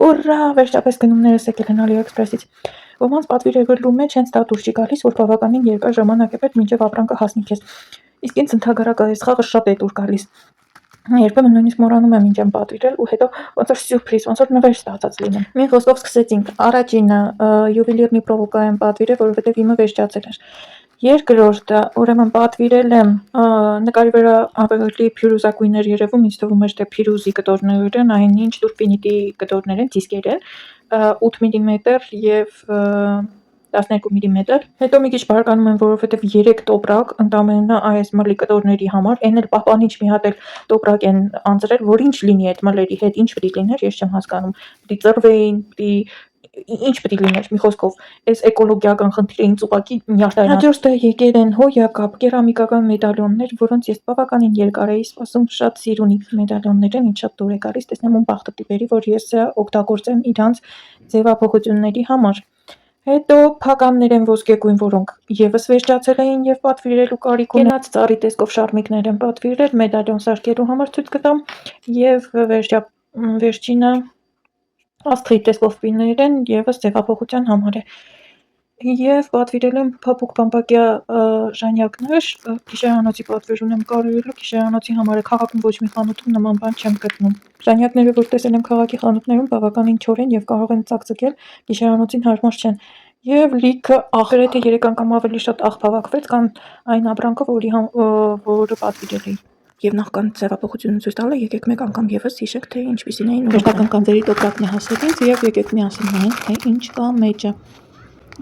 Ուռա, վերջապես գնումներս եկել են AliExpress-ից։ Ոմանց պատվիրելու մեջ հենց դա դուրս չի գալիս, որ բավականին երկար ժամանակ է պետք մինչև ապրանքը հասնի քեզ։ Իսկ ինձ ընդհանրակը այս խաղը շատ է դուր գալիս։ Երբեմն նույնիսկ մոռանում եմ ինչ եմ պատվիրել ու հետո ոնց որ սյուրպրիզ, ոնց որ նվեր ստացած լինեմ։ Մի խոսքով սկսեցինք։ Առաջինը յուվելիրնի պրովոկա եմ պատվիրել, որովհետև իմը վերջացել էր։ Երկրորդը, ուրեմն պատվիրել եմ նկարի վրա ավելի փյուրուզակույն էր երևում, ինձ թվում էր թե փիրուզի կտորներ են, այնինչ տուրպինիտի կտորներ են, դիսկեր են, 8 մմ եւ 12 մմ։ Հետո մի քիչ բարկանում եմ, որովհետև 3 տոպրակ ընդամենը այս մլի կտորների համար, այն էլ պահպանիչ մի հատ էլ տոպրակ են անցրել, որ ինչ լինի այդ մլերի հետ, ինչ պետք է լիներ, ես չեմ հասկանում։ Պետք է ծռվեին, ինչ պետք է լիներ, մի խոսքով, այս էկոլոգիական խնդիրը ինձ ուղղակի նյարդային։ Հաջորդը եկել են հոյակապ կերամիկական մեդալյոններ, որոնց ես բավականին երկար էի սպասում, շատ սիրունիկ մեդալյոններ են, ինձ շատ դուր է գալիս, տեսնեմ ում բախտը տիպերի, որ ես օգտագործեմ իրանց ձևափոխությունների համար։ Հետո փականներ են ոսկեգույն, որոնք եւս վերջացել էին եւ պատվիրելու կարիք ունեն։ Կենաց ծառի տեսքով շարմիկներ են պատվիրել, մեդալյոն սարքելու համար ցույց կտամ եւ վերջինը աստղի տեսքով պիններ են, եւս ձևափոխության համար է։ Եվ պատվիրել եմ փափուկ բամբակյա ժանյակներ, գիշերանոցի պատվեր ունեմ կարողելու, գիշերանոցի համար է քաղաքում ոչ մի խանութում նման բան չեմ գտնում։ Ժանյակները, որ տեսել եմ քաղաքի խանութներում, բավականին չոր են եւ կարող են ծակծկել, գիշերանոցին հարմար չեն։ Եվ լիքը աղրեթե 3 անգամ ավելի շատ աղ հավաքվեց, քան այն ապրանքը, որը պատվիրել էի։ Եվ նախքան ձևափոխությունը ցույց տալը, եկեք մեկ անգամ եւս հիշեք, թե ինչպիսին էին վերջական կանձերի տոպրակն է հասել ինձ եւ եկեք միասին նայենք, թե ինչ կա մեջը։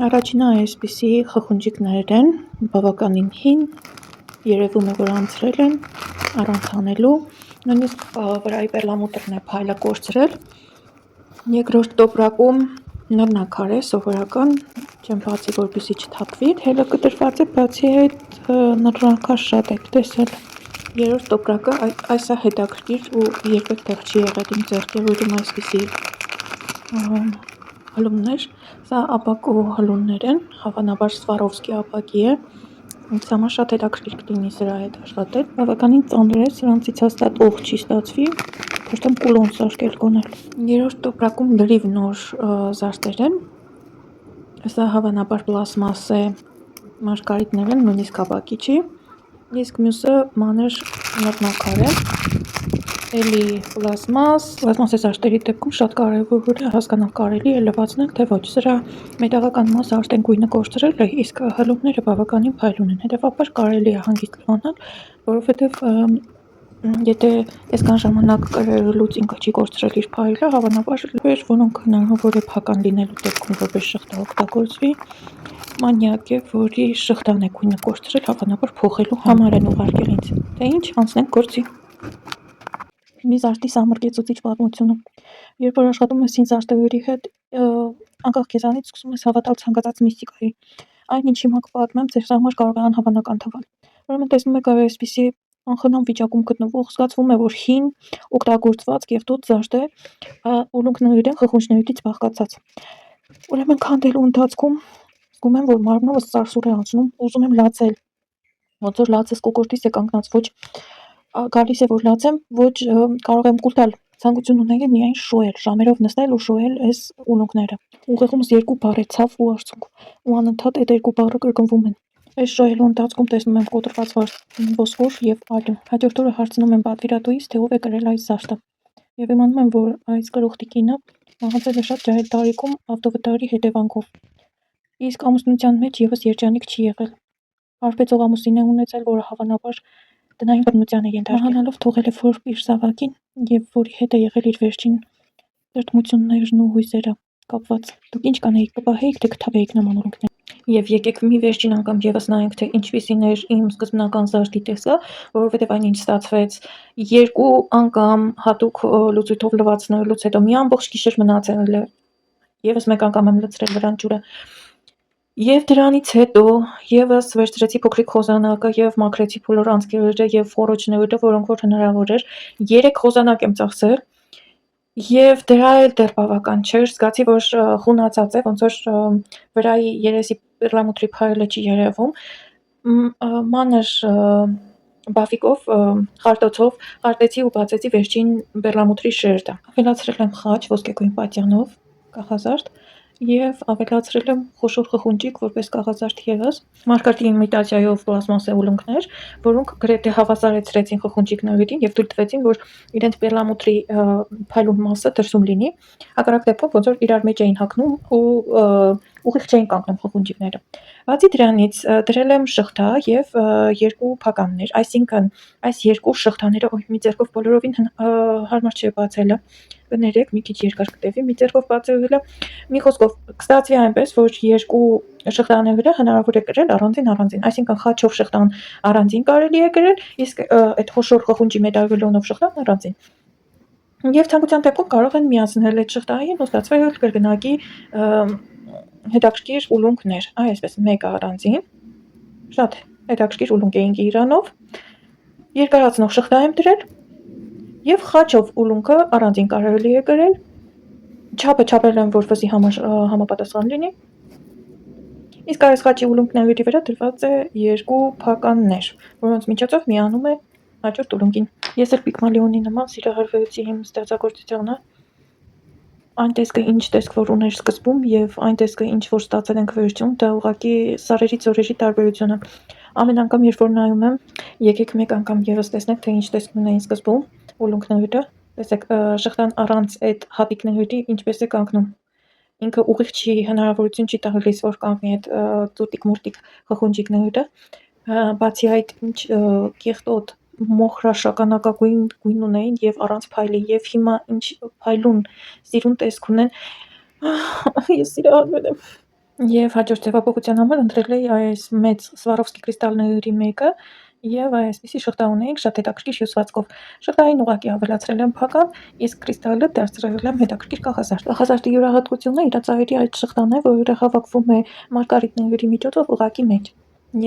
Առաջինը այսպիսի խխունջիկներ են, բավականին հին, երևում է, որ անցրել են առանց հանելու, նույնիսկ վրայի պերլամուտրն է փայլը կորցրել։ Երկրորդ տոպրակում նռնակար է, սովորական, չեմ բացի, որպեսզի չթափվի, հելը կտրված է, բացի այդ նռնակար շատ եք տեսել։ Երրորդ տոպրակը այս է հետաքրքիր ու երբեք տեղ չի եղել իմ ձեռքերում այսպիսի հլումներ, սա ապակու հլումներ են, հավանաբար Սվարովսկի ապակի է, ինձ համար շատ հետաքրքիր կլինի սրա հետ աշխատել, բավականին ծանր է, սրանցից հաստատ օղ չի ստացվի, փորձեմ կուլոն սարքել գոնել։ Երրորդ տոպրակում լրիվ նոր զարդեր են, սա հավանաբար պլաստմասե մարգարիտներ են, նույնիսկ ապակի չի, իսկ մյուսը մանր նռնակար է, էլի պլաստմասե զարդերի դեպքում շատ կարևոր է հասկանալ կարելի է լվացնել, թե ոչ, սրա մետաղական մասը արդեն գույնը կորցրել է, իսկ հլումները բավականին փայլուն են, հետևաբար կարելի է հանգիստ լվանալ, որովհետև եթե այսքան ժամանակ կրելուց ինքը չի կորցրել իր փայլը, հավանաբար լվեր, որոնք հնարավոր է փական լինելու դեպքում որպես շղթա օգտագործվի, մանյակ է, որի շղթան է գույնը կորցրել, հավանաբար փոխելու համար են ուղարկել ինձ, թե ինչ, անցնենք գործի։ Մի զարդի սահմռկեցուցիչ պատմությունը։ Երբ որ աշխատում ես հին զարդերի հետ, անկախ քեզանից սկսում ես հավատալ ցանկացած միստիկայի։ Այն ինչ հիմա կպատմեմ, ձեր համար կարող է անհավանական թվալ։ Ուրեմն տեսնում եք այսպիսի անխնամ վիճակում գտնվող, զգացվում է, որ հին, օգտագործված կեղտոտ զարդ է, ուլունքներն խխունջներից բաղկացած։ Ուրեմն քանդելու ընթացքում զգում եմ, որ մարմնովս սարսուռ է անցնում, ուզում եմ լացել, ոնց որ լացես կոկորդիս է կանգնած, ոչ գալիս է, որ լացեմ, ոչ կարող եմ կուլ տալ, ցանկություն ունեի միայն շոյել, ժամերով նստել ու շոյել այս ուլունքները։ Ուղեղումս 2 բառ է՝ ցավ ու արցունք, ու անընդհատ այդ 2 բառը կրկնվում են։ Այս շոյելու ընթացքում տեսնում եմ կոտրված ոսկոր եւ այլն։ Հաջորդ օրը հարցնում եմ պատվիրատուից, թե ով է կրել այս զարդը։ Եվ իմանում եմ, որ այս կրողտի կինը մահացել է շատ ջահել տարիքում ավտովթարի հետևանքով։ Իսկ ամուսնության մեջ եւս երջանիկ չի եղել։ Արբեցող ամուսին է ունեցել, որը հավանաբար տնային բռնության է ենթարկել։ Մահանալով թողել է որբ իր զավակին եւ որի հետ է եղել իր վերջին տրտմություններն ու հույզերը կապված։ Դուք ինչ կանեիք, կպահեիք, թե կթափեիք նման ուլունքներ։ Եվ եկեք մի վերջին անգամ եւս նայենք, թե ինչպիսին էր իմ սկզբնական զարդի տեսքը, որովհետեւ այն ինչ ստացվեց 2 անգամ հատուկ լուծույթով լվացնելուց հետո մի ամբողջ գիշեր մնացել է։ Եվս մեկ անգամ եմ լցրել վրան ջուրը։ Եվ դրանից հետո եւս վերցրեցի փոքրիկ խոզանակը եւ մաքրեցի բոլոր անցքերը եւ խոռոչները, որոնք որ հնարավոր էր։ 3 խոզանակ եմ ծախսել եւ դրա էլ դեռ բավական չէր, զգացի, որ խունացած է, ոնց որ վրայի երեսի պերլամուտրի փայլը չի երևում, մանր բաֆիկով, խարտոցով խարտեցի ու բացեցի վերջին բերլամուտրի շերտը։ Ավելացրել եմ խաչ ոսկեգույն պատյանով կաղազարդ եւ ավելացրել եմ խոշոր խխունջիկ որպես կաղազարդ ևս, մարգարտի իմիտացիայով պլաստմասե ուլունքներ, որոնք գրեթե հավասարեցրեցին խխունջիկներին եւ թույլ տվեցին, որ իրենց բերլամուտրի փայլուն մասը դրսում լինի, հակառակ դեպքում ոնց որ իրար մեջ էին հագնում ու ուղիղ չէին կանգնում խխունջիկները։ Բացի դրանից դրել եմ շղթա եւ երկու փականներ, այսինքն այս երկու շղթաները մի ձեռքով բոլորովին հարմար չէ բացելը, կներեք մի քիչ երկար կտևի մի ձեռքով բացելը, մի խոսքով կստացվի այնպես, որ երկու շղթաները հնարավոր է կրել առանձին, այսինքն խաչով շղթան առանձին կարելի է կրել, իսկ այդ խոշոր խխունջի մեդալյոնով շղթան առանձին։ Եվ ցանկության դեպքում կարող են միացնել այդ շղթային ու ստացվել կրկնակի հետաքրքիր ուլունքներ, այսպես մեկը առանձին, շատ հետաքրքիր ուլունք էինք իրանով, երկարացնող շղթա եմ դրել եւ խաչով ուլունքը առանձին կարելի է կրել, չափը չափել եմ որպեսզի համապատասխան լինի, իսկ այս խաչի ուլունքների վրա դրված է երկու փականներ, որոնց միջոցով միանում է հաջորդ ուլունքին։ Ես էլ Պիգմալիոնի նման սիրահարվեցի իմ ստեղծագործությանը, այն տեսքը ինչ տեսք որ ուներ սկզբում եւ այն տեսքը ինչ որ ստացել ենք վերջում, դա ուղղակի սարերից օրերի տարբերություն է։ Ամեն անգամ երբ որ նայում եմ, եկեք մեկ անգամ եւս տեսնենք թե ինչ տեսք ունեին սկզբում ուլունքները, տեսեք շղթան առանց այդ հատիկների ինչպես է կանգնում։ Ինքը ուղիղ չի, հնարավորություն չի տալիս որ կանգնի այդ ծուտիկ մուրտիկ խխունջիկները, բացի այդ ինչ կեղտոտ մոխրաշագանակագույն գույն ունեին եւ առանց փայլի եւ հիմա ինչ փայլուն սիրուն տեսք ունեն, ես սիրահարվել եմ։ Եվ հաջորդ ձևափոխության համար ընտրել էի այս մեծ Սվարովսկի կրիստալների մեկը եւ այսպիսի շղթա ունեինք շատ հետաքրքիր հյուսվածքով։ Շղթային ուղղակի ավելացրել եմ փական, իսկ կրիստալը դարձրել եմ հետաքրքիր կաղազարդ։ Կաղազարդի յուրահատկությունը իր ծայրի այդ շղթան է, որը հավաքվում է մարգարիտների միջոցով ուղղակի մեջ։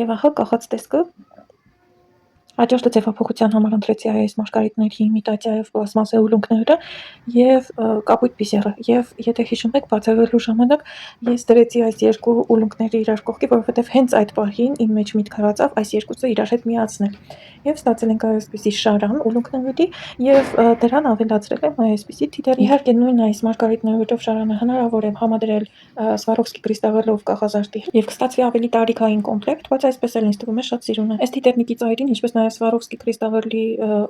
Եվ ահա կախած տեսքը հաջորդը ձևափոխության համար ընտրեցի այս մարգարիտների իմիտացիայով պլաստմասե ուլունքները եւ կապույտ բիսերը, եւ եթե հիշում եք բացահայտելու ժամանակ ես դրեցի այս երկու ուլունքները իրար կողքի, որովհետեւ հենց այդ պահին իմ մեջ միտք հրացավ այս երկուսը իրար հետ միացնել եւ ստացել ենք այսպիսի շարան ուլունքների եւ դրան ավելացրել եմ այսպիսի թիթեռ։ Իհարկե նույն այս մարգարիտներով շարանը հնարավոր է համադրել Սվարովսկի կրիստալով կաղազարդի եւ կստացվի ավելի տարիքային կոմպլեկտ, բայց այսպես էլ ինձ թվում է շատ սիրուն է։ Այս թիթեռնիկի ծայրին, ինչպես նաեւ Սվարովսկի կրիստալի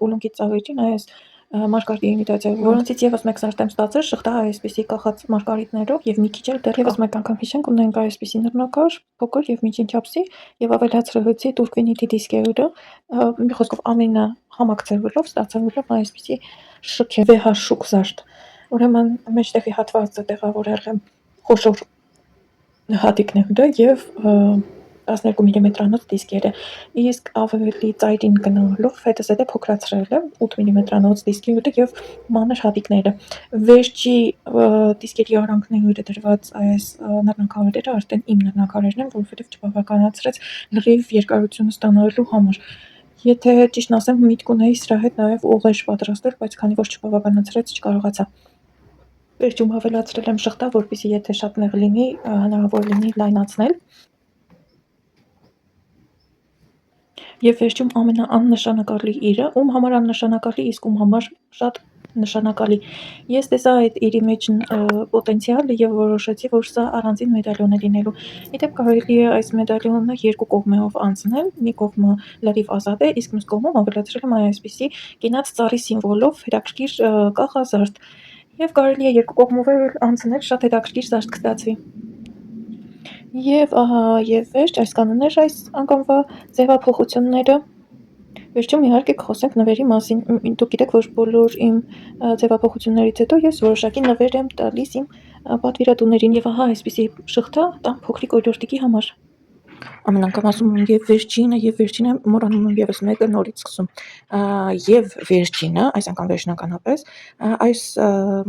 ուլունքի ծայրին, այս մարգարտի իմիտացիա, որոնցից եւս մեկ սարդ եմ ստացել շղթա այսպիսի կախած մարգարիտներով եւ մի քիչ էլ դեռևս մեկ անգամ հիշենք ունենք այսպիսի նռնակար, փոքր եւ միջին չափսի եւ ավելացրեցի տուրկվինիթի դիսկերը, մի խոսքով ամենը համակցելով ստացել եմ այսպիսի շքեվեհա շուկ զարդ, ուրեմն մեջտեղի հատվածը տեղավորել եմ խոշոր հատիկները եւ 12 մմ-անոց դիսկերը, իսկ ավելի ծայրին գնալով հետս հետը փոքրացրել եմ 8 մմ-անոց դիսկերը եւ մանր հատիկները։ Վերջի դիսկերի արանքները դրված այս նռնակարերը արդեն իմ նռնակարերն են, որովհետեւ չբավականացրեց լրիվ երկարությունը ստանալու համար։ Եթե ճիշտն ասեմ, միտք ունեի սրա հետ նաեւ ուղեշ պատրաստել, բայց քանի որ չբավականացրեց, չկարողացա։ Վերջում ավելացրել եմ շղթա, որպեսզի եթե շատ նեղ լինի, հնարավոր լինի լայնացնել։ Եվ վերջում ամենաաննշանակալի իրը, ում համար աննշանակալի, իսկ ում համար շատ նշանակալի։ Ես տեսա այդ իրի մեջ պոտենցիալ եւ որոշեցի, որ սա առանձին մեդալյոն է լինելու։ Իդեպ կարելի է այս մեդալյոնը երկու կողմերով անցնել, մի կողմը լրիվ ազատ է, իսկ մյուս կողմում ավելացրել եմ այսպիսի կինած ծառի սիմվոլով հետաքրքիր կաղազարդ եւ կարելի է երկու կողմով անցնել, շատ հետաքրքիր զարդ կստացվի։ Եվ ահա եւ վերջ, այսքանն էր այս անգամվա ձևափոխությունները։ Վերջում իհարկե կխոսենք նվերի մասին։ Դուք գիտեք, որ բոլոր իմ ձևափոխություններից հետո ես որոշակի նվեր եմ տալիս իմ պատվիրատուներին եւ ահա այսպիսի շղթա տան փոքրիկ օրիորդիկի համար։ Ամեն անգամ ասում եմ եւ վերջինը մոռանում եմ եւս մեկը նորից սկսում։ Եվ վերջինը, այս անգամ վերջնականապես, այս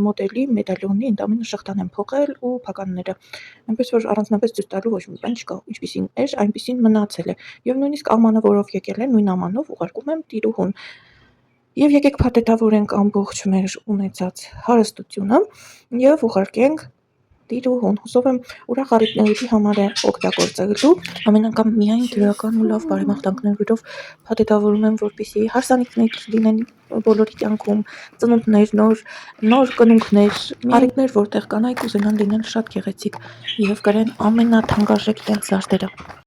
մոդելի մեդալյոնի ընդամենը շղթան եմ փոխել ու փականները, այնպես որ առանձնապես ցույց տալու ոչ մի բան չկա, ինչպիսին էր, այնպիսին մնացել է։ Եվ նույնիսկ ամանը, որով եկել է, նույն ամանով ուղարկում եմ տիրուհուն։ Եվ եկեք փաթեթավորենք ամբողջ մեր ունեցած հարստությունը եւ ուղարկենք տիրուհուն, հուսով եմ ուրախ առիթների համար է օգտագործելու, ամեն անգամ միայն դրական ու լավ բարեմաղթանքներով փաթեթավորում եմ, որպեսզի հարսանիքներ լինեն բոլորի կյանքում, ծնունդներ, նոր կնունքներ, առիթներ, որտեղ կանայք կուզենան լինել շատ գեղեցիկ և կրեն ամենաթանկարժեք իրենց զարդերը։